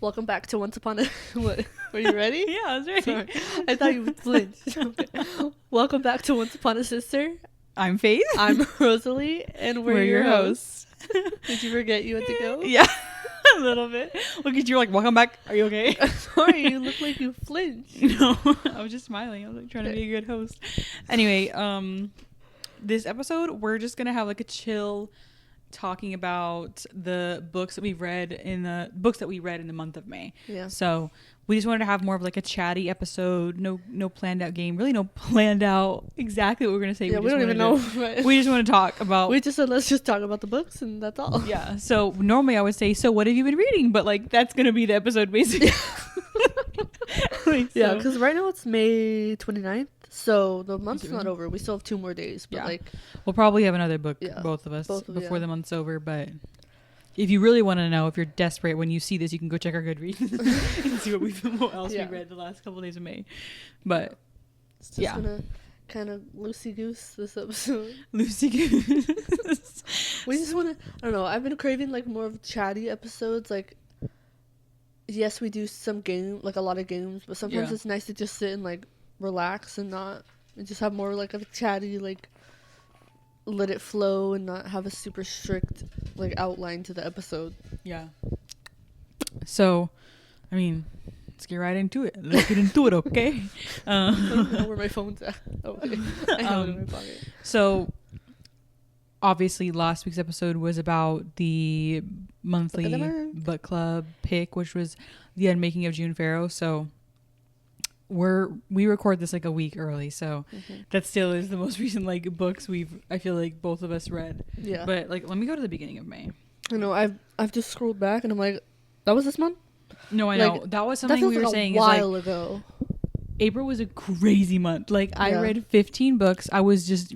Welcome back to Once Upon a... What? Were you ready? Yeah, I was ready. Sorry. I thought you would flinch. Okay. Welcome back to Once Upon a Sister. I'm Faith. I'm Rosalie, and we're your hosts. Did you forget you had to go? Yeah, a little bit. Look at you, like, welcome back. Are you okay? Sorry, you look like you flinched. No, I was just smiling. I was like trying to be a good host. Anyway, this episode, we're just going to have like a chill talking about the books that we read in the month of May. Yeah. So we just wanted to have more of like a chatty episode. No planned out game. Really no planned out exactly what we're going to say. Yeah, we don't even know. We just want to talk about. We just said, let's just talk about the books and that's all. Yeah. So normally I would say, so what have you been reading? But like, that's going to be the episode basically. Yeah, because right now it's May 29th. So the month's not over. We still have 2 more days. But like, we'll probably have another book, both of us, before the month's over. But if you really want to know, if you're desperate when you see this, you can go check our Goodreads and see what else we read the last couple of days of May. But it's just gonna kind of loosey goose this episode. Loosey goose. We just want to. I don't know. I've been craving like more of chatty episodes. Like, yes, we do some a lot of games, but sometimes it's nice to just sit and like relax and just have more like a chatty, like let it flow and not have a super strict like outline to the episode. Yeah. So, I mean, let's get right into it. Let's get into it, okay? I don't know where my phone's at. Okay. I have it in my pocket. So, obviously, last week's episode was about the monthly book club pick, which was The Unmaking of June Farrow. So, we record this like a week early, so that still is the most recent like books I feel like both of us read. Yeah. But like, let me go to the beginning of May. I know I've just scrolled back and I'm like, that was this month? No, I know that was something we were saying a while ago. April was a crazy month. Like I read 15 books. I was just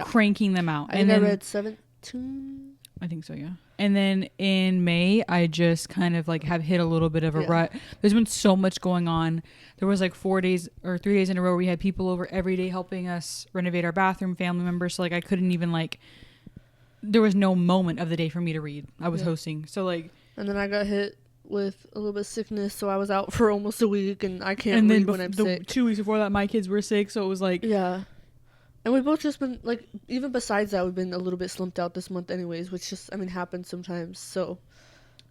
cranking them out. I read 17. I think so, yeah. And then in May, I just kind of like have hit a little bit of a rut. There's been so much going on. There was like 4 days or 3 days in a row where we had people over every day helping us renovate our bathroom, family members. So like I couldn't even like, there was no moment of the day for me to read. I was hosting. So like. And then I got hit with a little bit of sickness. So I was out for almost a week and I can't read when I'm sick. 2 weeks before that, my kids were sick. So it was like. Yeah. And we've both just been, like, even besides that, we've been a little bit slumped out this month anyways, which just, I mean, happens sometimes. So,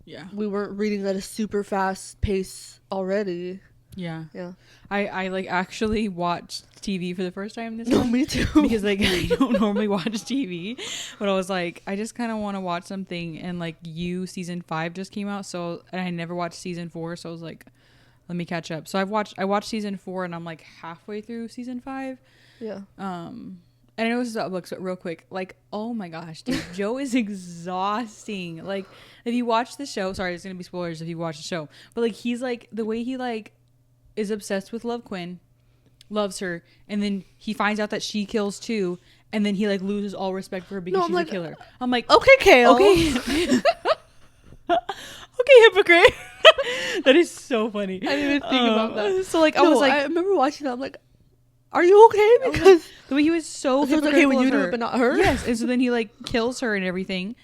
yeah. We weren't reading at a super fast pace already. Yeah. Yeah. I like, actually watched TV for the first time this month. No, me too. Because, like, I don't normally watch TV. But I was like, I just kind of want to watch something. And, like, season 5 just came out. So, and I never watched season 4. So I was like, let me catch up. So I watched season 4 and I'm, like, halfway through season 5. Yeah. And I know this is about books, but real quick, like, oh my gosh, dude, Joe is exhausting. Like, if you watch the show, sorry, there's gonna be spoilers if you watch the show, but like, he's like, the way he like is obsessed with Love Quinn, loves her, and then he finds out that she kills too, and then he like loses all respect for her because she's like, a killer. I'm like, okay, Kale. Okay. Okay, hypocrite. That is so funny. I didn't even think about that. So like, I remember watching that. I'm like, are you okay? Because the way he was so okay when you do it, but not her. Yes, and so then he like kills her and everything,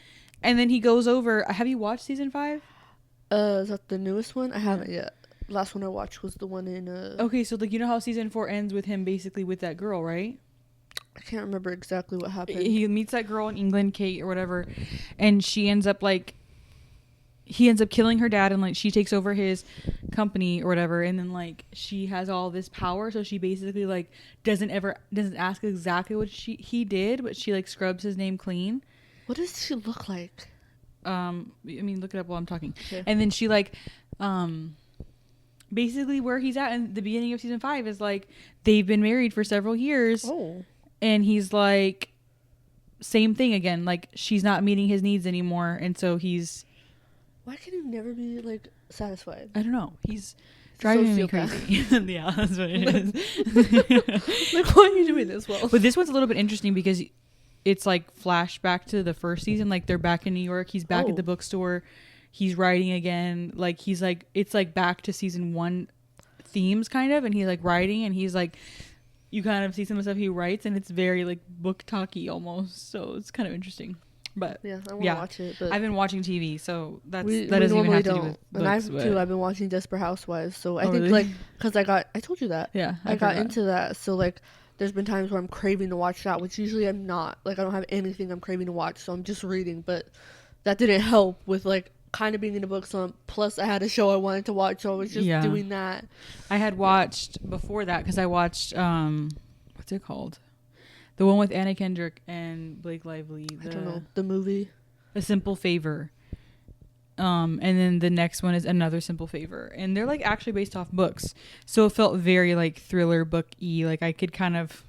and then he goes over. Have you watched season 5? Is that the newest one? I haven't yet. Last one I watched was the one in. Okay, so like you know how season 4 ends with him basically with that girl, right? I can't remember exactly what happened. He meets that girl in England, Kate or whatever, and she ends up like. He ends up killing her dad and like she takes over his company or whatever, and then like she has all this power, so she basically like doesn't ask exactly what he did, but she like scrubs his name clean. What does she look like? I mean, look it up while I'm talking. Okay. And then she like basically where he's at in the beginning of season 5 is like they've been married for several years. Oh. And he's like same thing again, like she's not meeting his needs anymore, and so he's. Why can you never be, like, satisfied? I don't know. He's driving me crazy. Yeah, that's what it is. Like, why are you doing this? Well, but this one's a little bit interesting because it's, like, flashback to the first season. Like, they're back in New York. He's back at the bookstore. He's writing again. Like, he's, like, it's, like, back to season 1 themes, kind of. And he's, like, writing. And he's, like, you kind of see some of the stuff he writes. And it's very, like, book talky almost. So it's kind of interesting. But yeah, I want to watch it. But I've been watching TV, so that we doesn't even have to do don't. with And books. I've been watching Desperate Housewives. So I think really? like because I told you that. Yeah, I got into that. So like there's been times where I'm craving to watch that, which usually I'm not. Like I don't have anything I'm craving to watch, so I'm just reading. But that didn't help with like kind of being in a book slump. Plus I had a show I wanted to watch, so I was just doing that. I had watched before that because I watched what's it called? The one with Anna Kendrick and Blake Lively. I don't know. The movie. A Simple Favor. And then the next one is Another Simple Favor. And they're like actually based off books. So it felt very like thriller book-y. Like I could kind of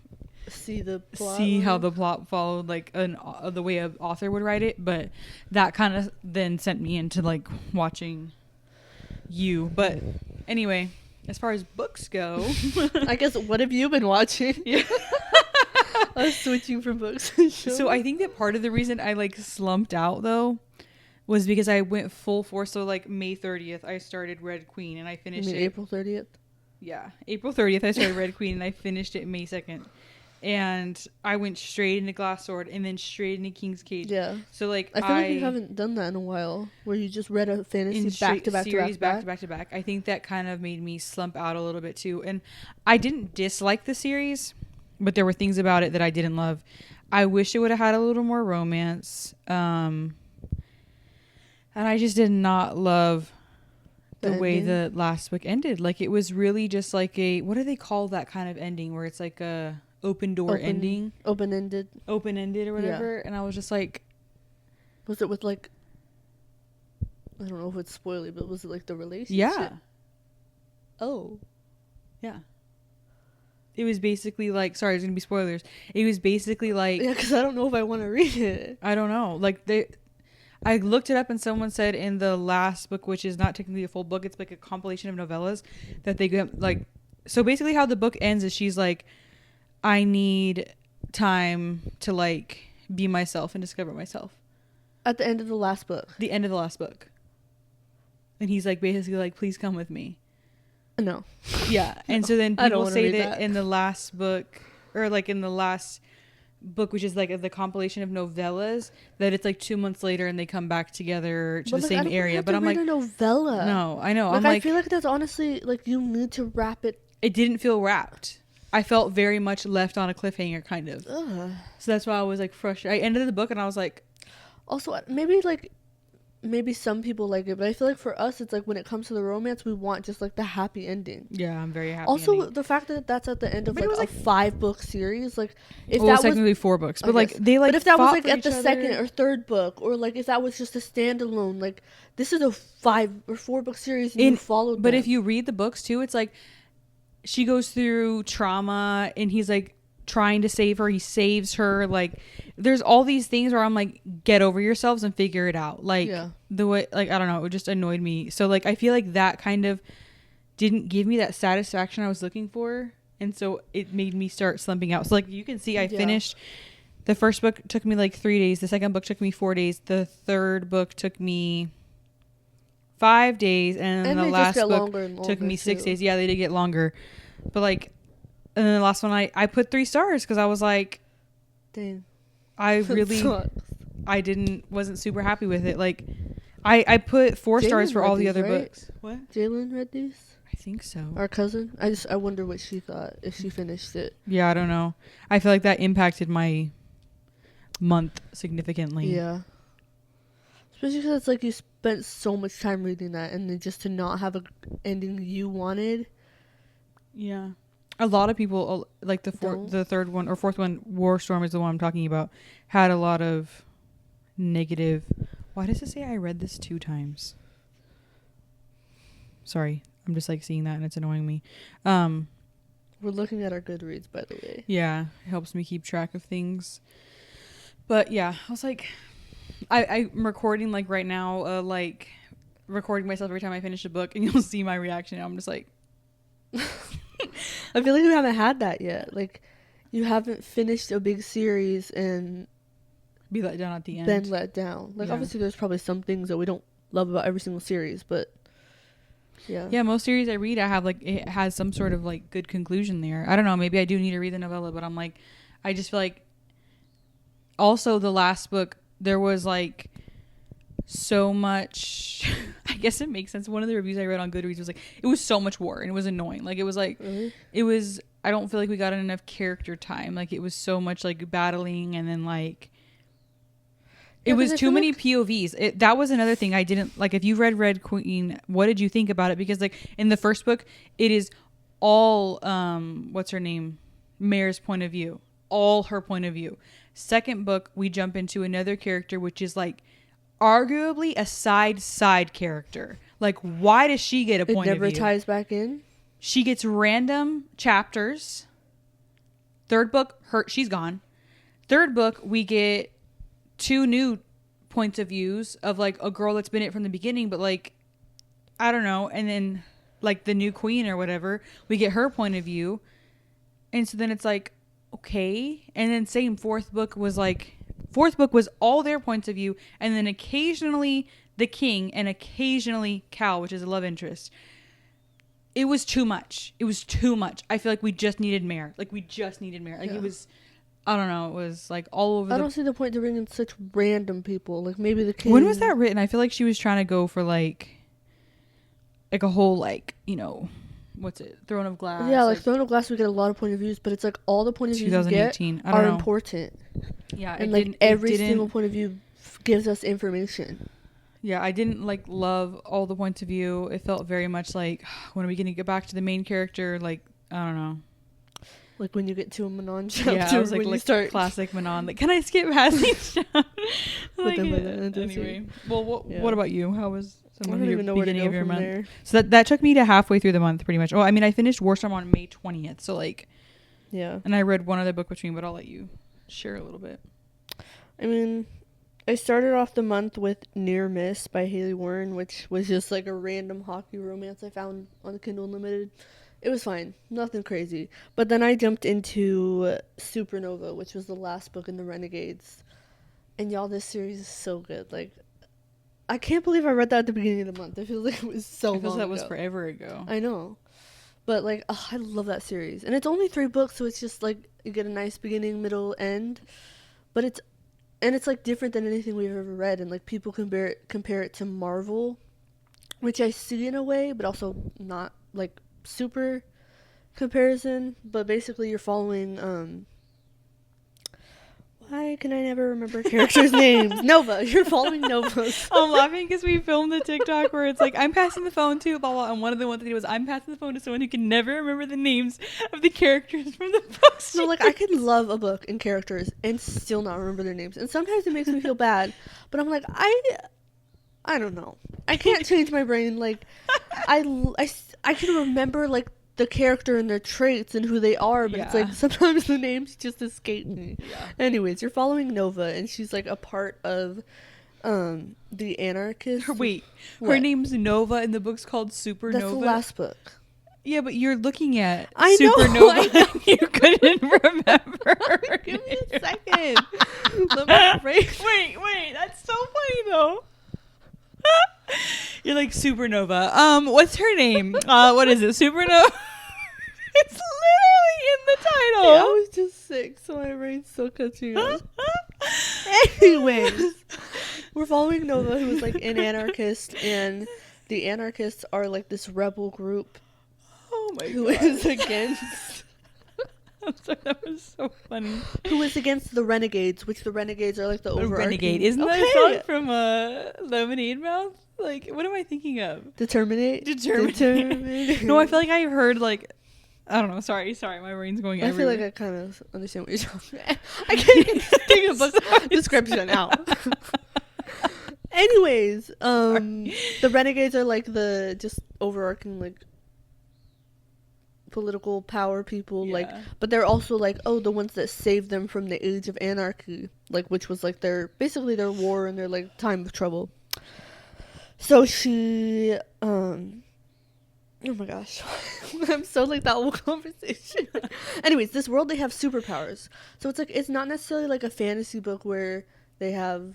see how the plot followed like the way an author would write it. But that kind of then sent me into like watching You. But anyway, as far as books go. I guess what have you been watching? Yeah. I was switching from books to shows. So I think that part of the reason I like slumped out though was because I went full force. So like May 30th, I started Red Queen and I finished it. April 30th? Yeah. April 30th, I started Red Queen and I finished it May 2nd. And I went straight into Glass Sword and then straight into King's Cage. Yeah. So like I feel like you haven't done that in a while where you just read a fantasy back to back. I think that kind of made me slump out a little bit too. And I didn't dislike the series, but there were things about it that I didn't love. I wish it would have had a little more romance. And I just did not love the way the last book ended. Like it was really just like what do they call that kind of ending where it's like a open ending? Open-ended or whatever. Yeah. And I was just like. Was it with like, I don't know if it's spoily, but was it like the relationship? Yeah. Oh. Yeah. It was basically like, sorry, there's going to be spoilers. It was basically like. Yeah, because I don't know if I want to read it. I don't know. Like, I looked it up and someone said in the last book, which is not technically a full book, it's like a compilation of novellas, that they get like. So basically, how the book ends is she's like, I need time to like be myself and discover myself. At the end of the last book. The end of the last book. And he's like, basically like, please come with me. No. Yeah. And so then people say that in the last book, or like in the last book, which is like the compilation of novellas, that it's like 2 months later and they come back together to the same area. But I'm like, a novella. No, I know. Like, I feel like that's honestly like you need to wrap it. It didn't feel wrapped. I felt very much left on a cliffhanger, kind of. Ugh. So that's why I was like frustrated. I ended the book and I was like. Also, maybe some people like it, but I feel like for us, it's like when it comes to the romance, we want just like the happy ending. Yeah, I'm very happy. Also, ending. The fact that that's at the end of like a 5-book series, like if that was technically 4 books, but like they like. But if that was like at the second or third book, or like if that was just a standalone, like this is a 5 or 4 book series, and you followed. But if you read the books too, it's like she goes through trauma, and he's like trying to save her. He saves her. Like there's all these things where I'm like, get over yourselves and figure it out. Like the way, like, I don't know, it just annoyed me. So like, I feel like that kind of didn't give me that satisfaction I was looking for. And so it made me start slumping out. So like you can see I finished the first book took me like 3 days. The second book took me 4 days. The third book took me 5 days. And the last book took me 6 days. Yeah, they did get longer. But like, and then the last one I put 3 stars because I was like, dang. I really, wasn't super happy with it. Like, I put 4 stars for all the other books. What? Jalen read these? I think so. Our cousin? I wonder what she thought if she finished it. Yeah, I don't know. I feel like that impacted my month significantly. Yeah. Especially because it's like you spent so much time reading that and then just to not have a ending you wanted. Yeah. A lot of people, like the third one or fourth one, War Storm is the one I'm talking about, had a lot of negative. Why does it say I read this 2 times? Sorry, I'm just like seeing that and it's annoying me. We're looking at our Goodreads, by the way. Yeah, it helps me keep track of things. But yeah, I was like, I'm recording like right now, like recording myself every time I finish a book, and you'll see my reaction. I'm just like. I feel like we haven't had that yet. Like, you haven't finished a big series and be let down at the end. Been let down. Like, obviously, there's probably some things that we don't love about every single series, but yeah. Yeah, most series I read, I have like it has some sort of like good conclusion there. I don't know. Maybe I do need to read the novella, but I'm like, I just feel like. Also, the last book, there was like so much. I guess it makes sense. One of the reviews I read on Goodreads was like, it was so much war and it was annoying. Like, it was like, it was, I don't feel like we got enough character time. Like, it was so much like battling, and then like, it was too many POVs. That was another thing I didn't like. If you read Red Queen, what did you think about it? Because like in the first book, it is all, what's her name? Mare's point of view. All her point of view. Second book, we jump into another character, which is like, arguably a side character. Like, why does she get a point of view? It never ties back in. She gets random chapters. Third book, she's gone. Third book, we get 2 new points of views of like a girl that's been in it from the beginning, but like, I don't know. And then like the new queen or whatever, we get her point of view. And so then it's like, okay. And then same fourth book was all their points of view, and then occasionally the king and occasionally Cal, which is a love interest. It was too much. I feel like we just needed Mare. Like, it was, I don't know. It was like all over. I don't see the point to bring in such random people. Like, maybe the king. When was that written? I feel like she was trying to go for like a whole, like, you know, what's it? Throne of Glass. Yeah, like Throne of Glass, we get a lot of point of views, but it's like all the point of views we get are important. Yeah, and like every single point of view gives us information. Yeah, I didn't like love all the points of view. It felt very much like, when are we going to get back to the main character? Like, I don't know. Like when you get to a Manon chapter. Yeah, it was like start classic Manon. Like, can I skip past each chapter? Like, anyway. Well, what about you? How was some of your beginning of your month? There. So that took me to halfway through the month, pretty much. Oh, I mean, I finished Warstorm on May 20th. So like, yeah. And I read one other book between, but I'll let you share a little bit. I mean, I started off the month with Near Miss by Haley Warren, which was just like a random hockey romance I found on Kindle Unlimited. It was fine. Nothing crazy. But then I jumped into Supernova, which was the last book in the Renegades. And y'all, this series is so good. Like, I can't believe I read that at the beginning of the month. I feel like it was so long ago. That was forever ago. I know. But like, I love that series. And it's only 3 books, so it's just like, you get a nice beginning, middle, end. But it's like different than anything we've ever read. And like, people compare it to Marvel, which I see in a way, but also not like super comparison. But basically you're following why can I never remember characters' names? Nova. You're following Nova. I'm laughing because we filmed the TikTok where it's like, I'm passing the phone to blah blah, and one of the ones that he was, I'm passing the phone to someone who can never remember the names of the characters from the books. So like, I could love a book and characters and still not remember their names, and sometimes it makes me feel bad. But I'm like, I don't know. I can't change my brain. Like, I can remember like the character and their traits and who they are, but it's like sometimes the names just escape me. Yeah. Anyways, you're following Nova, and she's like a part of the Anarchists. Wait, her name's Nova and the book's called Supernova? That's the last book. Yeah, but you're looking at Supernova. I know. You couldn't remember. Give me a second. Let me wait, that's so funny though. You're like, Supernova. What's her name? What is it? Supernova? It's literally in the title. Yeah, I was just sick, so my brain's still catching up. Anyways, we're following Nova, who is like an anarchist, and the anarchists are like this rebel group. Oh my god. Who is against... I'm sorry, that was so funny. Who is against the Renegades, which the Renegades are like the overarching... Renegade. Isn't that a song from Lemonade Mouth? Like, what am I thinking of? Determinate. No, I feel like I've heard like, I don't know. Sorry. My brain's going everywhere. I feel like I kind of understand what you're talking about. I can't even think of book description out. Anyways, the Renegades are like the just overarching like political power people, like, but they're also like, the ones that saved them from the age of anarchy, like, which was like basically their war and their like time of trouble. So she, oh my gosh, I'm so like that whole conversation. Anyways, this world, they have superpowers. So it's like, it's not necessarily like a fantasy book where they have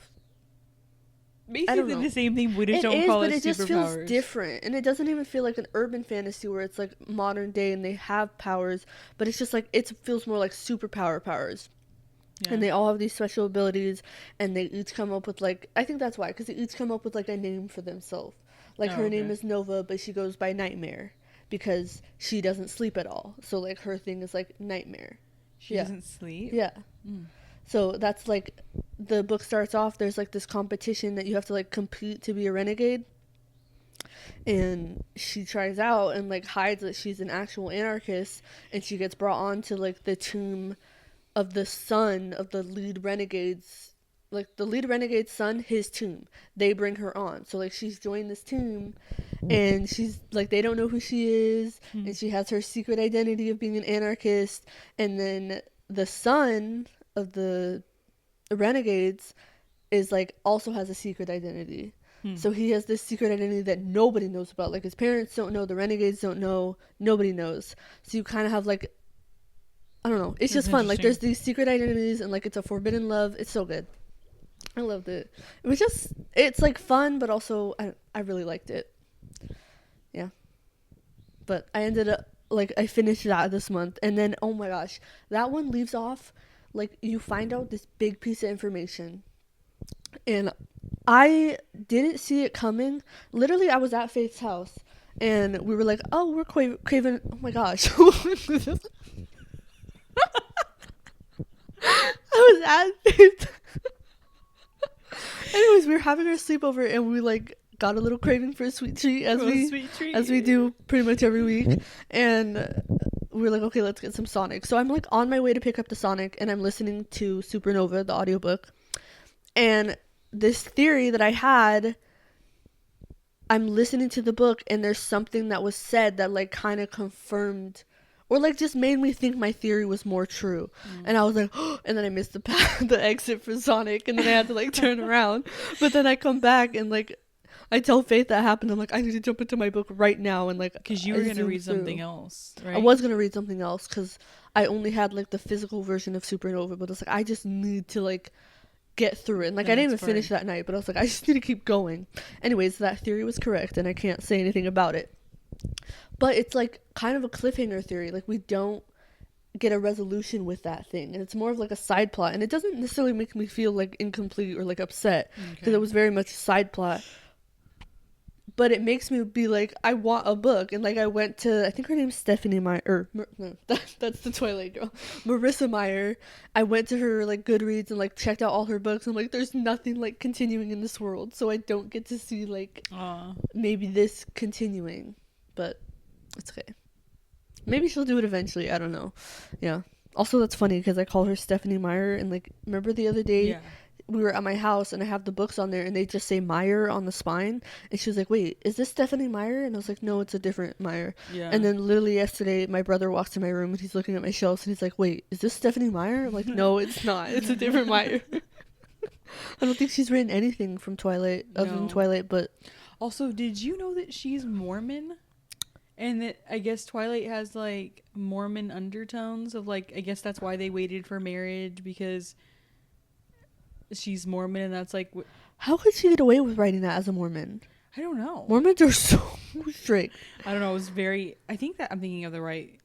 basically the same thing. We just don't call it superpowers. But it just feels different. And it doesn't even feel like an urban fantasy where it's like modern day and they have powers. But it's just like, it feels more like superpower powers. Yeah. And they all have these special abilities, and they each come up with like, I think that's why, because they each come up with like a name for themselves. Like her name is Nova, but she goes by Nightmare because she doesn't sleep at all. So like her thing is like Nightmare. She doesn't sleep? Yeah. So that's like, the book starts off, there's like this competition that you have to like compete to be a renegade. And she tries out and like hides that she's an actual anarchist, and she gets brought on to like the tomb of the son of the lead renegade's, like the lead renegade's son, his tomb. They bring her on. So like she's joined this tomb, and she's like, they don't know who she is, and she has her secret identity of being an anarchist. And then the son of the renegades is like, also has a secret identity. So he has this secret identity that nobody knows about. Like his parents don't know, the renegades don't know, nobody knows. So you kind of have like, I don't know, it's just fun. Like there's these secret identities, and like it's a forbidden love. It's so good. I loved it. It was just, it's like fun, but also I really liked it. Yeah. But I ended up, like, I finished that this month, and then oh my gosh, that one leaves off like, you find out this big piece of information, and I didn't see it coming. Literally, I was at Faith's house, and we were like, oh, we're craving, oh my gosh. I was at Faith's. Anyways, we were having our sleepover, and we like got a little craving for a sweet treat, as we do pretty much every week. And we were like, okay, let's get some Sonic. So I'm like on my way to pick up the Sonic, and I'm listening to Supernova, the audiobook. And this theory that I had, I'm listening to the book, and there's something that was said that like kind of confirmed, or like just made me think my theory was more true. And I was like, oh, and then I missed the exit for Sonic, and then I had to like turn around. But then I come back, and like I tell Faith that happened. I'm like, I need to jump into my book right now, and like, because you were gonna read something else, right? I was gonna read something else because I only had like the physical version of Supernova, but it's like I just need to like get through it. And like I didn't even finish that night, but I was like, I just need to keep going. Anyways, that theory was correct, and I can't say anything about it. But it's like kind of a cliffhanger theory. Like we don't get a resolution with that thing, and it's more of like a side plot, and it doesn't necessarily make me feel like incomplete or like upset, because it was very much a side plot. But it makes me be like, I want a book. And like I went to, I think her name's Stephanie Meyer, no, that's the Twilight girl, Marissa Meyer. I went to her like Goodreads and like checked out all her books. I'm like, there's nothing like continuing in this world, so I don't get to see like maybe this continuing. But it's okay. Maybe she'll do it eventually. I don't know. Yeah. Also, that's funny because I call her Stephanie Meyer, and like, remember the other day we were at my house and I have the books on there, and they just say Meyer on the spine, and she was like, wait, is this Stephanie Meyer? And I was like, no, it's a different Meyer. And then literally yesterday my brother walks in my room, and he's looking at my shelves, and he's like, wait, is this Stephanie Meyer? I'm like, no, it's not. It's a different Meyer. I don't think she's written anything from Twilight other than Twilight. But also, did you know that she's Mormon? And that I guess Twilight has like Mormon undertones of like, I guess that's why they waited for marriage, because she's Mormon, and that's like, how could she get away with writing that as a Mormon? I don't know. Mormons are so strict. I don't know. It was very, I think that I'm thinking of the right.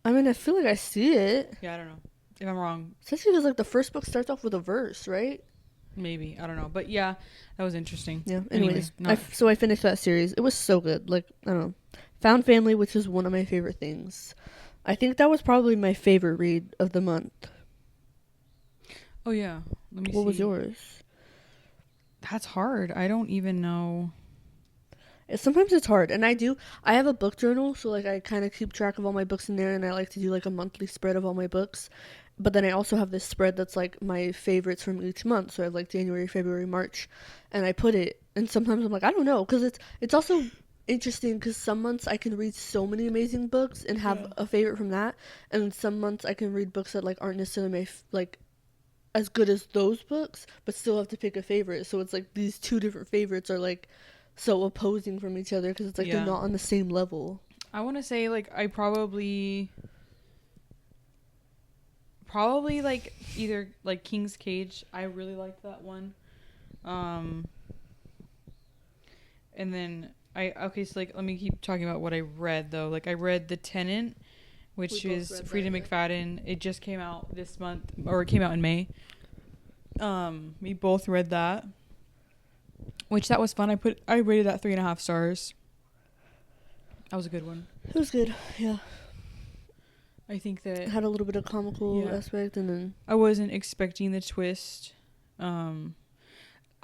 I mean, I feel like I see it. Yeah, I don't know if I'm wrong. Especially because like the first book starts off with a verse, right? Maybe, I don't know, but yeah, that was interesting. Yeah. Anyways, so I finished that series. It was so good. Like, I don't know, found family, which is one of my favorite things. I think that was probably my favorite read of the month. Oh yeah, let me see. What was yours? That's hard. I don't even know. Sometimes it's hard, and I have a book journal, so like I kind of keep track of all my books in there, and I like to do like a monthly spread of all my books. But then I also have this spread that's like my favorites from each month. So I have like January, February, March, and I put it. And sometimes I'm like, I don't know, because it's also interesting because some months I can read so many amazing books and have a favorite from that, and some months I can read books that like aren't necessarily like as good as those books, but still have to pick a favorite. So it's like these two different favorites are like so opposing from each other because it's like they're not on the same level. I want to say like I probably like either like King's Cage. I really liked that one. And then so like let me keep talking about what I read though. Like I read The Tenant, which is Frida McFadden. It just came out this month, or it came out in May. We both read that, which that was fun. I rated that 3.5 stars. That was a good one. It was good, yeah. I think that it had a little bit of comical aspect, and then I wasn't expecting the twist.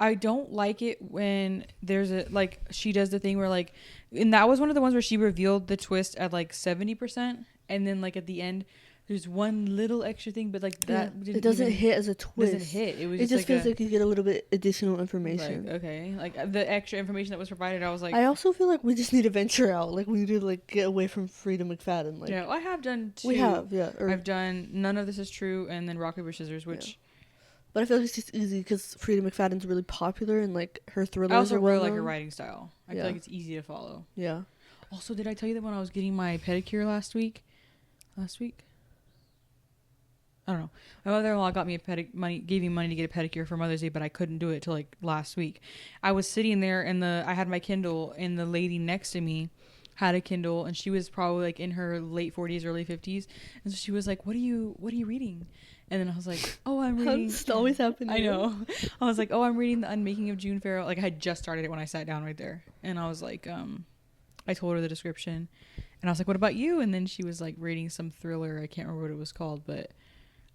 I don't like it when there's a, like, she does the thing where, like, and that was one of the ones where she revealed the twist at like 70%, and then like at the end there's one little extra thing, but like that it doesn't hit as a twist. Doesn't hit. It just feels like you get a little bit additional information. Like, okay, like the extra information that was provided, I was like, I also feel like we just need to venture out. Like, we need to like get away from Frida McFadden. Like, yeah, I have done 2. We have, yeah. I've done None of This Is True and then Rock Paper Scissors, which. Yeah. But I feel like it's just easy because Frida McFadden's really popular, and like her thrillers I also are really like her writing style. I feel like it's easy to follow. Yeah. Also, did I tell you that when I was getting my pedicure last week? I don't know. My mother-in-law got me gave me money to get a pedicure for Mother's Day, but I couldn't do it till like last week. I was sitting there and I had my Kindle, and the lady next to me had a Kindle, and she was probably like in her late 40s, early 50s, and so she was like, "What are you reading?" And then I was like, "Oh, I'm reading." It's always happening. I know. I was like, "Oh, I'm reading The Unmaking of June Farrow." Like, I had just started it when I sat down right there, and I was like, I told her the description, and I was like, "What about you?" And then she was like reading some thriller. I can't remember what it was called, but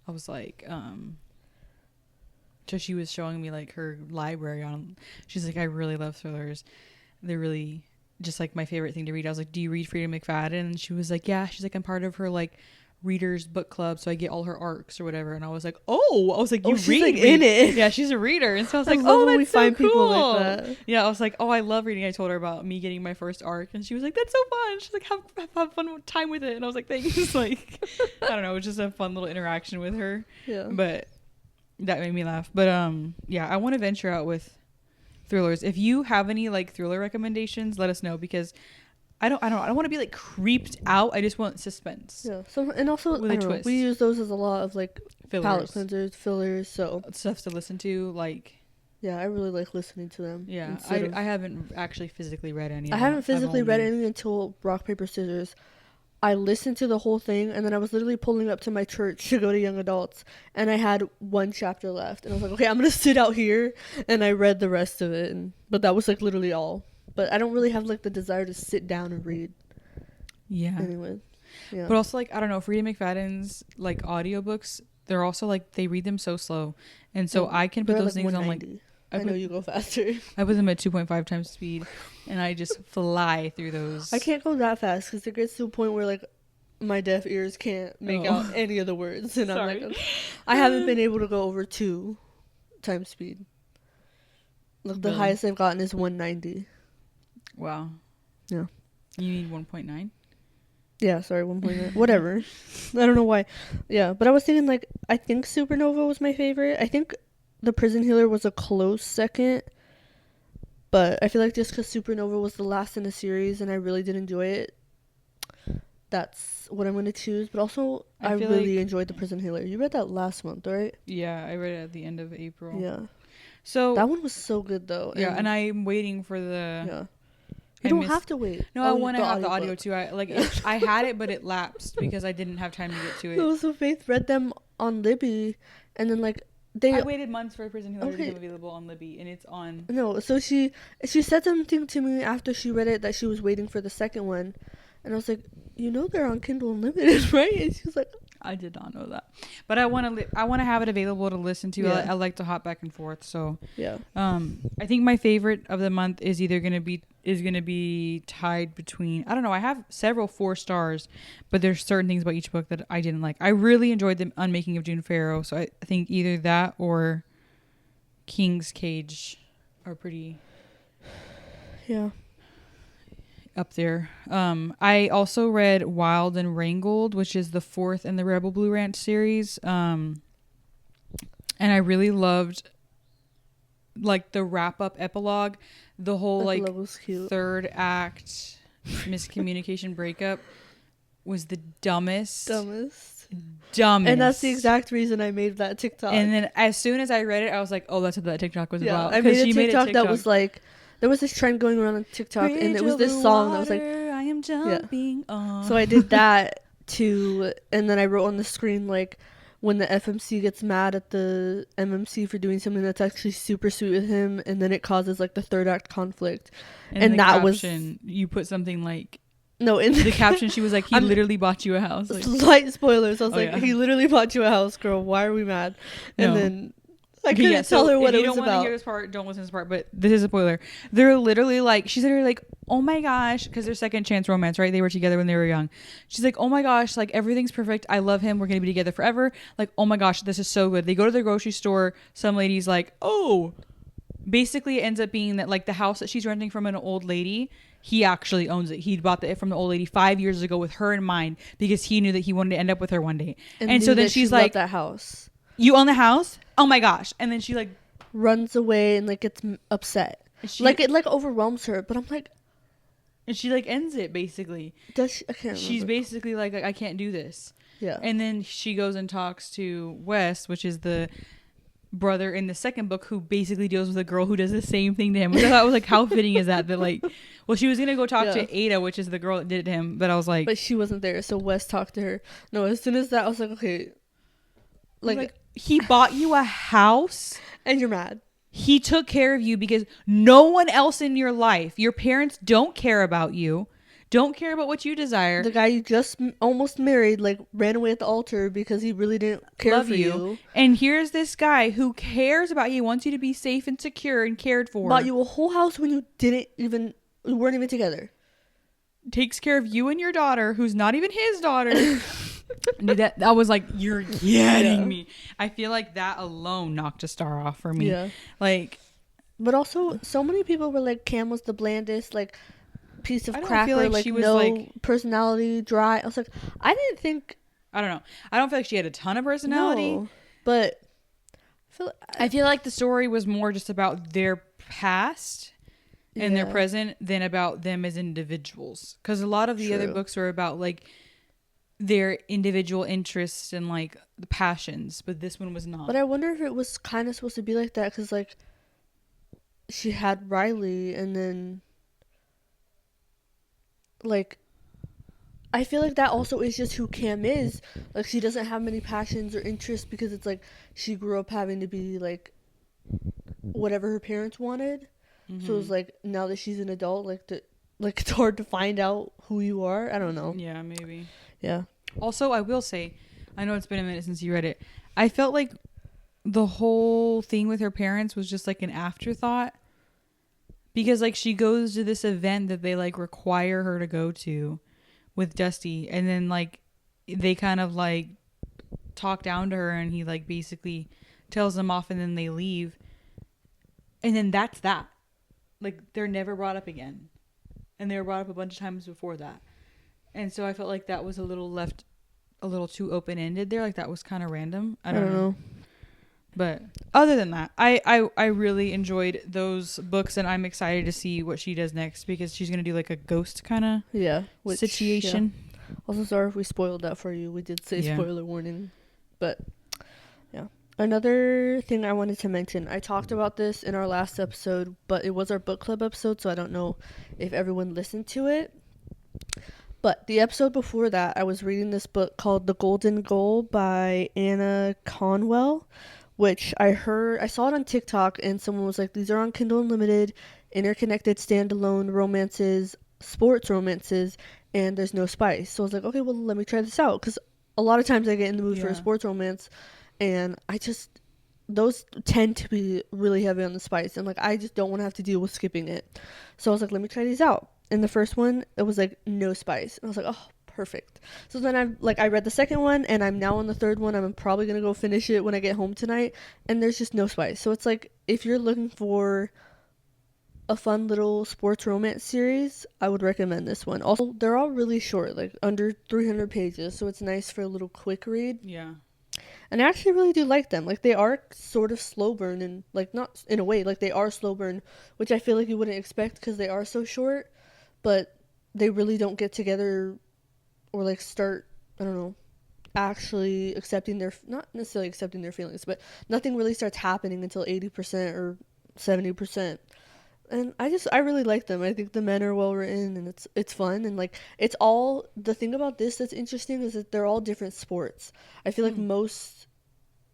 I was like, so she was showing me like her library on. She's like, "I really love thrillers. They're really just like my favorite thing to read." I was like, "Do you read Frida McFadden?" And she was like, "Yeah." She's like, "I'm part of her like readers book club, so I get all her arcs or whatever." And I was like, "Oh," I was like, "You she's read like in it." Yeah, she's a reader. And so I was like, love "Oh, when that's we so find cool." people like that. Yeah, I was like, "Oh, I love reading." I told her about me getting my first arc, and she was like, "That's so fun." She's like, have fun time with it. And I was like, "Thanks." Like, I don't know, it was just a fun little interaction with her. Yeah. But that made me laugh. But yeah, I want to venture out with thrillers. If you have any like thriller recommendations, let us know, because I don't want to be like creeped out. I just want suspense. Yeah. So, and also with a twist. We use those as a lot of like Fillers. palate cleansers, fillers. So Stuff to listen to, like. Yeah, I really like listening to them. Yeah, I haven't actually physically read any. I haven't physically read anything until Rock Paper Scissors. I listened to the whole thing, and then I was literally pulling up to my church to go to young adults, and I had one chapter left, and I was like, okay, I'm gonna sit out here, and I read the rest of it, but that was like literally all. But I don't really have like the desire to sit down and read. Yeah. Anyway. Yeah. But also, like, I don't know, Frida McFadden's like audiobooks, they're also like, they read them so slow, and so I can put those things on like. I know you go faster. I put them at 2.5 times speed, and I just fly through those. I can't go that fast because it gets to a point where like my deaf ears can't make out any of the words, and I'm like, okay. I haven't been able to go over 2 times speed. Look, the highest I've gotten is 190. Wow. Yeah. You need 1.9? Yeah, sorry, 1.9. Whatever. I don't know why. Yeah, but I was thinking like, I think Supernova was my favorite. I think The Prison Healer was a close second, but I feel like just because Supernova was the last in the series and I really did enjoy it, that's what I'm going to choose. But also, I really enjoyed The Prison Healer. You read that last month, right? Yeah, I read it at the end of April. Yeah. So that one was so good, though. Yeah, and I'm waiting for the... Yeah. You don't have to wait. No, I want to have the audio too. I had it, but it lapsed because I didn't have time to get to it. No, so Faith read them on Libby, and then like... I waited months for Prison Healer to be available on Libby, and it's on. No, so she said something to me after she read it that she was waiting for the second one, and I was like, you know, they're on Kindle Unlimited, right? And she was like, I did not know that, but I want to have it available to listen to. Yeah. I like to hop back and forth. So yeah. I think my favorite of the month is either gonna be tied between, I don't know. I have several 4 stars, but there's certain things about each book that I didn't like. I really enjoyed The Unmaking of June Farrow, so I think either that or King's Cage are pretty. Yeah. Up there. I also read Wild and Wrangled, which is the 4th in the Rebel Blue Ranch series. And I really loved like the wrap up epilogue, the whole like 3rd act miscommunication breakup was the dumbest. And that's the exact reason I made that TikTok. And then as soon as I read it, I was like, oh, that's what that TikTok was about. I made a TikTok that was like, there was this trend going around on TikTok, and it was this song that was like, I am jumping on. So I did that and then I wrote on the screen like when the FMC gets mad at the MMC for doing something that's actually super sweet with him, and then it causes like the third act conflict. And that caption, you put something like, no, in the caption she was like, he literally bought you a house. Like, slight spoilers. I was he literally bought you a house, girl. Why are we mad? And then I couldn't tell her what it was about. If you don't want to hear this part, don't listen to this part. But this is a spoiler. They're literally like, she's literally like, oh my gosh, because they're second chance romance, right? They were together when they were young. She's like, oh my gosh, like everything's perfect. I love him. We're gonna be together forever. Like, oh my gosh, this is so good. They go to the grocery store. Some lady's like, oh. Basically, it ends up being that like the house that she's renting from an old lady, he actually owns it. He bought it from the old lady 5 years ago with her in mind because he knew that he wanted to end up with her one day. And so then she's like, that house. You own the house? Oh my gosh. And then she like runs away and like gets upset. Like it like overwhelms her. But I'm like, and she like ends it basically. Does she? I can't remember. She's basically like, I can't do this. Yeah. And then she goes and talks to Wes, which is the brother in the second book, who basically deals with a girl who does the same thing to him. Which I thought was like, how fitting is that like, well, she was gonna go talk to Ada, which is the girl that did it to him, but I was like, but she wasn't there, so Wes talked to her. No, as soon as that, I was like, okay, like he bought you a house and you're mad. He took care of you because no one else in your life, your parents don't care about you, don't care about what you desire. The guy you just almost married like ran away at the altar because he really didn't care for you. And here's this guy who cares about you, wants you to be safe and secure and cared for. Bought you a whole house when you weren't even together. Takes care of you and your daughter, who's not even his daughter. that was like, you're kidding me. I feel like that alone knocked a star off for me. Yeah. Like, but also so many people were like, Cam was the blandest, like piece of cracker, like she was no like, personality, dry. I was like, I didn't think. I don't know. I don't feel like she had a ton of personality. No, but I feel like the story was more just about their past and their present than about them as individuals. Because a lot of the other books are about like their individual interests and like the passions, but this one was not. But I wonder if it was kind of supposed to be like that, because like she had Riley, and then like I feel like that also is just who Cam is. Like she doesn't have many passions or interests because it's like she grew up having to be like whatever her parents wanted. Mm-hmm. So it's like now that she's an adult, like it's hard to find out who you are. I don't know. Yeah, maybe. Yeah. Also, I will say, I know it's been a minute since you read it. I felt like the whole thing with her parents was just like an afterthought. Because like she goes to this event that they like require her to go to with Dusty, and then like they kind of like talk down to her, and he like basically tells them off, and then they leave. And then that's that. Like they're never brought up again. And they were brought up a bunch of times before that. And so I felt like that was left a little too open-ended there. Like that was kind of random. I don't know. But other than that, I really enjoyed those books, and I'm excited to see what she does next, because she's going to do like a ghost kind of situation. Yeah. Also, sorry if we spoiled that for you. We did say spoiler warning. But yeah. Another thing I wanted to mention, I talked about this in our last episode, but it was our book club episode, so I don't know if everyone listened to it. But the episode before that, I was reading this book called The Golden Goal by Anna Conwell, which I saw it on TikTok, and someone was like, these are on Kindle Unlimited, interconnected standalone romances, sports romances, and there's no spice. So I was like, okay, well, let me try this out, because a lot of times I get in the mood for a sports romance, and those tend to be really heavy on the spice, and like I just don't want to have to deal with skipping it. So I was like, let me try these out. And the first one, it was like no spice, and I was like, oh, perfect. So then I read the second one, and I'm now on the third one. I'm probably gonna go finish it when I get home tonight, and there's just no spice. So it's like, if you're looking for a fun little sports romance series, I would recommend this one. Also, they're all really short, like under 300 pages, so it's nice for a little quick read. Yeah. And I actually really do like them. Like, they are sort of slow burn, and like, not in a way, like they are slow burn, which I feel like you wouldn't expect because they are so short, but they really don't get together or like start, I don't know, actually not necessarily accepting their feelings, but nothing really starts happening until 80% or 70%. And I really like them. I think the men are well written, and it's fun, and like it's all the thing about this that's interesting is that they're all different sports. I feel like most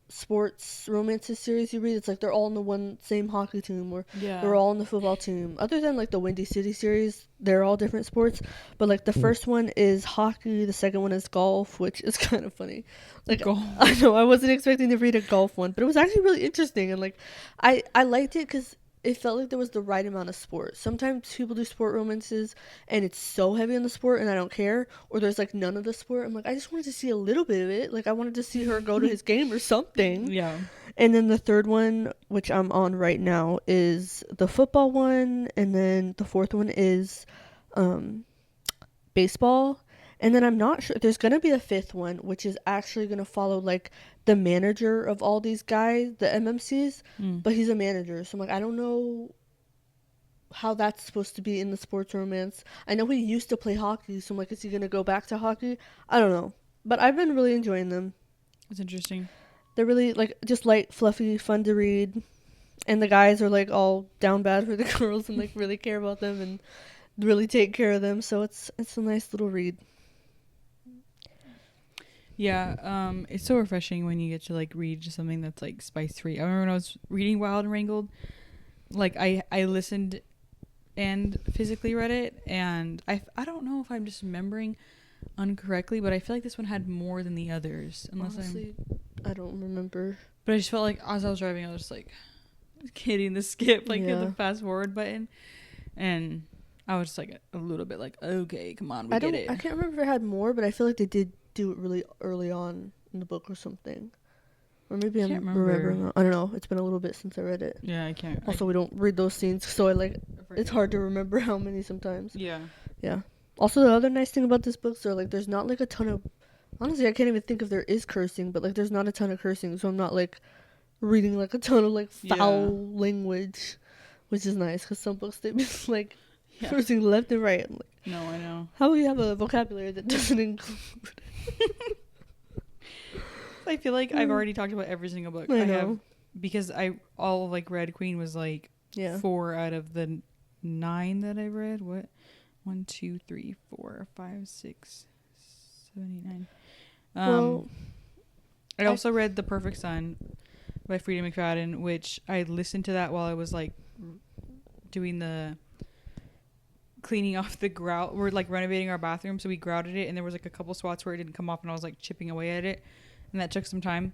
sports romances series you read, it's like they're all in the one same hockey team, or they're all in the football team. Other than like the Windy City series, they're all different sports. But like the first one is hockey, the second one is golf, which is kind of funny. Like golf. I know I wasn't expecting to read a golf one, but it was actually really interesting, and like I liked it because it felt like there was the right amount of sport. Sometimes people do sport romances and it's so heavy on the sport and I don't care. Or there's like none of the sport. I'm like, I just wanted to see a little bit of it. Like I wanted to see her go to his game or something. Yeah. And then the third one, which I'm on right now, is the football one. And then the fourth one is baseball. And then I'm not sure. There's going to be a fifth one, which is actually going to follow like the manager of all these guys, the MMCs, but he's a manager. So I'm like, I don't know how that's supposed to be in the sports romance. I know he used to play hockey, so I'm like, is he going to go back to hockey? I don't know. But I've been really enjoying them. That's interesting. They're really like just light, fluffy, fun to read. And the guys are like all down bad for the girls and like really care about them and really take care of them. So it's a nice little read. Yeah, it's so refreshing when you get to like read just something that's like spice free. I remember when I was reading Wild and Wrangled, like I listened and physically read it, and I don't know if I'm just remembering incorrectly, but I feel like this one had more than the others. Honestly, I don't remember. But I just felt like as I was driving, I was just like hitting the skip, like hit the fast forward button, and I was just like a little bit like, okay, come on, we get it. I can't remember if it had more, but I feel like they did do it really early on in the book or something. Or maybe I'm remembering. I don't know. It's been a little bit since I read it. Yeah, I can't. Also, we don't read those scenes, so it's hard to remember how many sometimes. Yeah. Yeah. Also, the other nice thing about this book is like there's not like a ton of. Honestly, I can't even think if there is cursing, but like there's not a ton of cursing, so I'm not like reading like a ton of like foul language, which is nice because some books they be like cursing left and right. I'm like, no, I know. How will you have a vocabulary that doesn't include? I feel like I've already talked about every single book I know. have because all of, like Red Queen was like 4 out of the 9 that I read. What? 1, 2, 3, 4, 5, 6, 7, 8, 9. Well, I also read The Perfect Son by Frida McFadden, which I listened to that while I was like doing the cleaning off the grout. We're like renovating our bathroom, so we grouted it, and there was like a couple spots where it didn't come off, and I was like chipping away at it, and that took some time.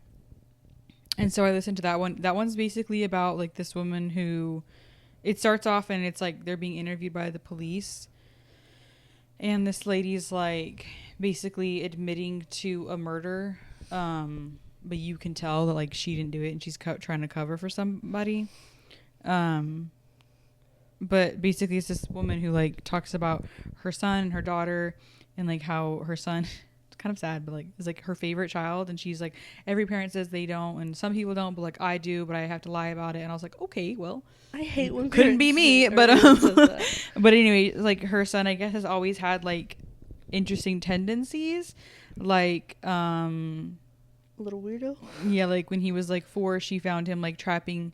And so I listened to that one. That one's basically about like this woman who, it starts off and it's like they're being interviewed by the police, and this lady's like basically admitting to a murder, but you can tell that like she didn't do it, and she's trying to cover for somebody. But basically it's this woman who like talks about her son and her daughter, and like how her son, it's kind of sad, but like is like her favorite child, and she's like, every parent says they don't, and some people don't, but like I do, but I have to lie about it. And I was like, okay, well, I hate when couldn't be me, but but anyway, like her son I guess has always had like interesting tendencies, like a little weirdo. Yeah, like when he was like 4, she found him like trapping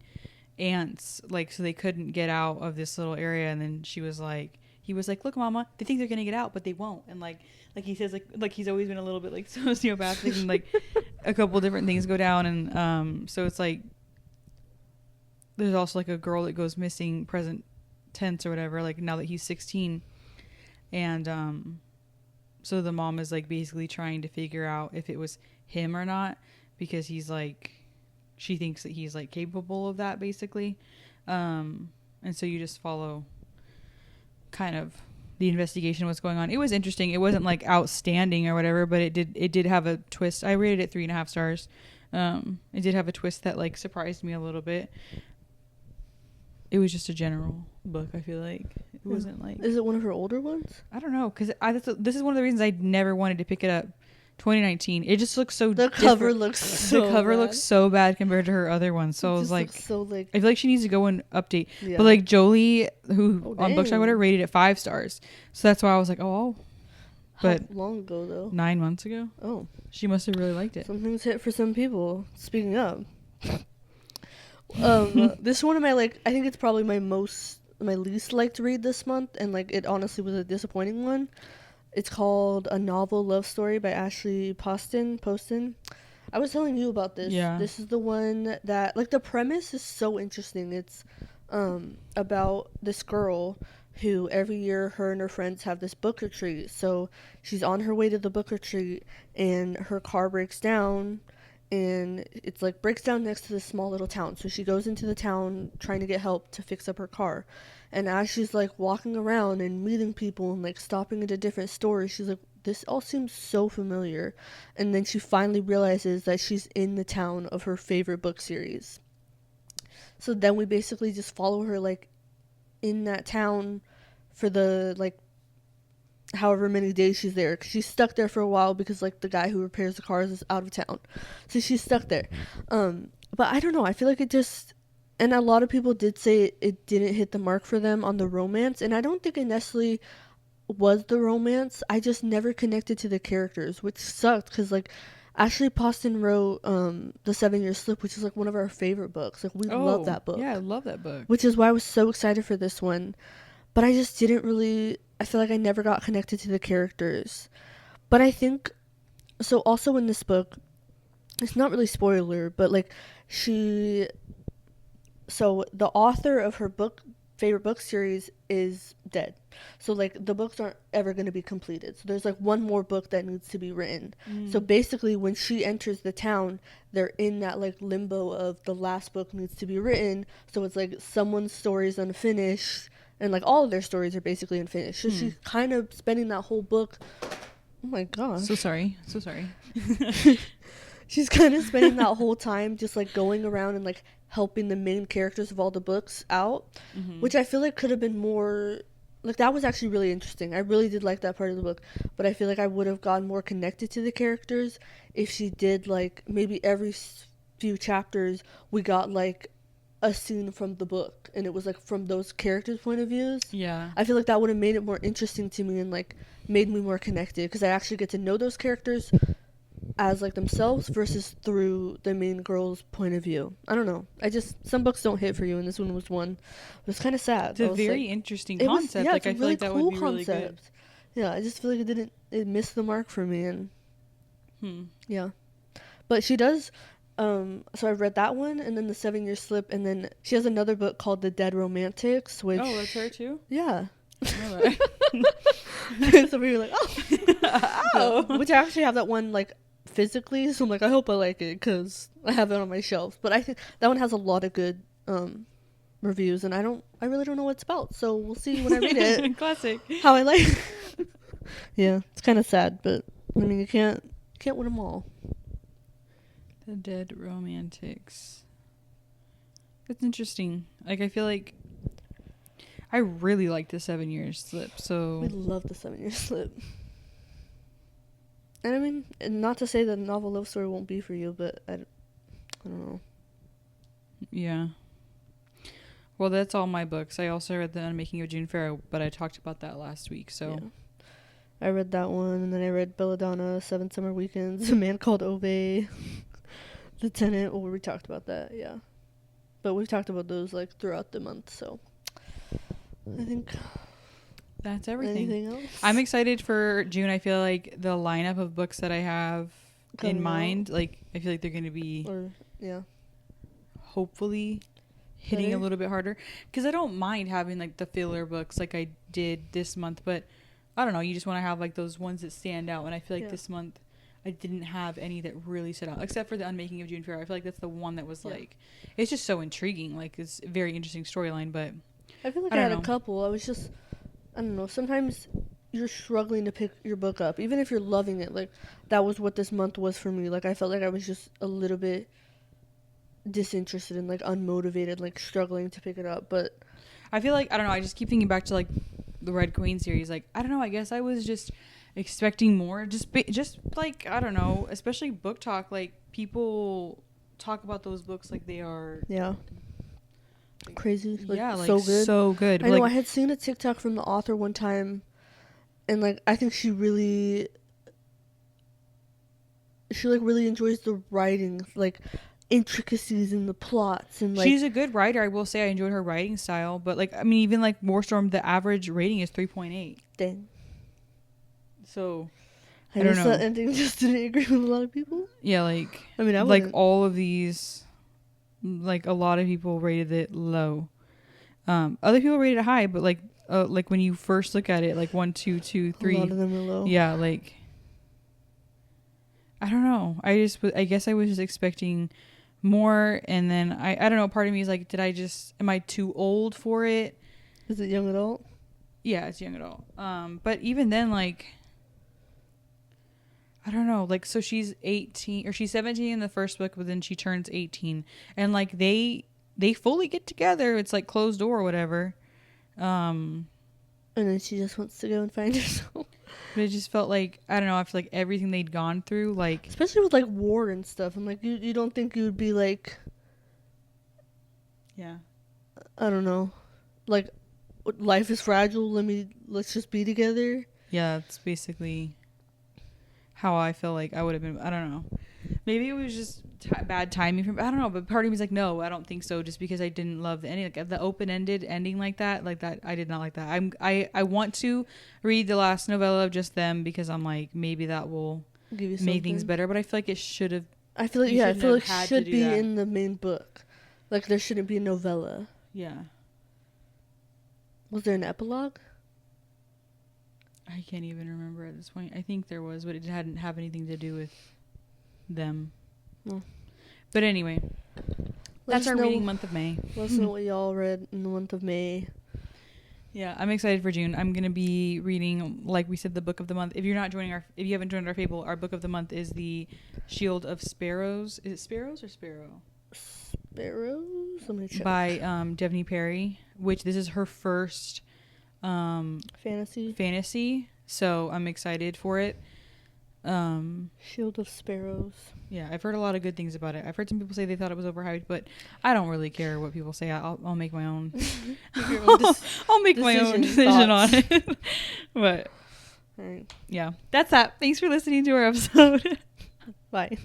ants, like so they couldn't get out of this little area, and then he was like, look mama, they think they're gonna get out but they won't. And like he says like he's always been a little bit like sociopathic, and like a couple different things go down, and so it's like there's also like a girl that goes missing, present tense or whatever, like now that he's 16, and so the mom is like basically trying to figure out if it was him or not, because he's like, she thinks that he's like capable of that basically. And so you just follow kind of the investigation, what's going on. It was interesting. It wasn't like outstanding or whatever, but it did have a twist. I rated it 3.5 stars. It did have a twist that like surprised me a little bit. It was just a general book, I feel like. It wasn't like... Is it one of her older ones? I don't know, because this is one of the reasons I never wanted to pick it up. 2019. It just looks so different. Cover looks so bad. Looks so bad compared to her other ones. So I was like, so like, I feel like she needs to go and update. Yeah. But like Jolie, who on Bookshop would have rated it 5 stars. So that's why I was like, oh. But how long ago though? 9 months ago. Oh. She must have really liked it. Something's hit for some people. Speaking of. This one of my like, I think it's probably my most my least liked read this month, and like it honestly was a disappointing one. It's called A Novel Love Story by Ashley Poston. I was telling you about this. Yeah. This is the one that, like, the premise is so interesting. It's about this girl who every year her and her friends have this book retreat. So she's on her way to the book retreat and her car breaks down, and it's like breaks down next to this small little town. So she goes into the town trying to get help to fix up her car. And as she's like walking around and meeting people and like stopping into different stores, she's like, this all seems so familiar. And then she finally realizes that she's in the town of her favorite book series. So then we basically just follow her like in that town for the like however many days she's there. 'Cause she's stuck there for a while because like the guy who repairs the cars is out of town. So she's stuck there. But I don't know. I feel like it just, and a lot of people did say it didn't hit the mark for them on the romance. And I don't think it necessarily was the romance. I just never connected to the characters, which sucked because like Ashley Poston wrote The 7 Year Slip, which is like one of our favorite books. Like we love that book. Yeah, I love that book. Which is why I was so excited for this one. But I just didn't really, I feel like I never got connected to the characters. But I think, so also in this book, it's not really spoiler, but like so the author of her favorite book series is dead. So like the books aren't ever going to be completed. So there's like one more book that needs to be written. So basically when she enters the town, they're in that like limbo of the last book needs to be written. So it's like someone's story is unfinished, and like all of their stories are basically unfinished. So she's kind of spending that whole book. Oh my gosh. So sorry. She's kind of spending that whole time just like going around and like helping the main characters of all the books out, which I feel like could have been more, like that was actually really interesting. I really did like that part of the book, but I feel like I would have gotten more connected to the characters if she did like maybe every few chapters we got like a scene from the book and it was like from those characters' point of views. Yeah. I feel like that would have made it more interesting to me and like made me more connected because I actually get to know those characters as like themselves versus through the main girl's point of view. I don't know. Some books don't hit for you, and this one was one. It was kind of sad. It's a very interesting concept. Like I feel like that would be really good. Yeah, I just feel like it missed the mark for me, and yeah. But she does. So I read that one, and then The 7 Year Slip, and then she has another book called The Dead Romantics, which that's her too. Yeah. Right. So we were like, oh. Yeah. Which I actually have that one like physically, so I'm like, I hope I like it because I have it on my shelf. But I think that one has a lot of good reviews, and I really don't know what it's about, so we'll see when I read it. Classic. How I like it. Yeah, it's kind of sad, but I mean you can't win them all. The Dead Romantics. That's interesting. Like I feel like I really like The 7 Year Slip, so We love The 7 Year Slip. And I mean, not to say that a novel love story won't be for you, but I don't know. Yeah. Well, that's all my books. I also read The Unmaking of June Farrow, but I talked about that last week, so. Yeah. I read that one, and then I read Belladonna, 7 Summer Weekends, A Man Called Ove, The Tenant. Well, we talked about that, yeah. But we've talked about those, like, throughout the month, so. I think that's everything. Anything else? I'm excited for June. I feel like the lineup of books that I have in mind, like I feel like they're going to be hopefully hitting a little bit harder, because I don't mind having like the filler books like I did this month, but I don't know, you just want to have like those ones that stand out, and I feel like this month I didn't have any that really stood out except for The Unmaking of June Farrow. I feel like that's the one that was like, it's just so intriguing, like it's a very interesting storyline, but I feel like I had a couple. I was just, I don't know, sometimes you're struggling to pick your book up, even if you're loving it. Like, that was what this month was for me. Like, I felt like I was just a little bit disinterested and, like, unmotivated, like, struggling to pick it up. But I feel like, I don't know, I just keep thinking back to, like, the Red Queen series. Like, I don't know, I guess I was just expecting more. Just like, I don't know, especially book talk. Like, people talk about those books like they are... Yeah. Crazy. Like, like so good. I know, I had seen a TikTok from the author one time, and like I think she really enjoys the writing. Like intricacies in the plots and like. She's a good writer. I will say I enjoyed her writing style, but like I mean, even like Warstorm, the average rating is 3.8. Dang. So I don't guess know. that ending just didn't agree with a lot of people. Yeah, like I mean, I like wouldn't. all of these, like a lot of people rated it low. Other people rated it high, but like when you first look at it, like 1, 2, 2, 3. A lot of them are low. Yeah, like I don't know. I guess I was just expecting more, and then I don't know. Part of me is like, am I too old for it? Is it young adult? Yeah, it's young adult. But even then, like, I don't know. Like, so she's 18 or she's 17 in the first book, but then she turns 18, and like they fully get together. It's like closed door or whatever. And then she just wants to go and find herself. But it just felt like, I don't know, I feel like everything they'd gone through, like, especially with like war and stuff. I'm like, you don't think you would be like, yeah, I don't know, like, life is fragile. Let's just be together. yeah, it's basically how I feel like I would have been. I don't know. Maybe it was just bad timing from. I don't know, but part of me is like, no, I don't think so. Just because I didn't love the ending, like the open-ended ending like that, I did not like that. I want to read the last novella of just them because I'm like, maybe that will Give you make things better. But I feel like it should have. I feel like it should be in the main book. Like there shouldn't be a novella. Yeah. Was there an epilogue? I can't even remember at this point. I think there was, but it hadn't have anything to do with them. No. But anyway, that's our reading month of May. Let us know what y'all read in the month of May. Yeah, I'm excited for June. I'm gonna be reading, like we said, the book of the month. If you haven't joined our Fable, our book of the month is the Shield of Sparrows. Is it Sparrows or Sparrow? Sparrows. Let me check. By Devney Perry, which this is her first fantasy. So I'm excited for it. Shield of Sparrows. Yeah, I've heard a lot of good things about it. I've heard some people say they thought it was overhyped, but I don't really care what people say. I'll make my own. I'll make my own decision on it. But right. yeah, that's that. Thanks for listening to our episode. Bye.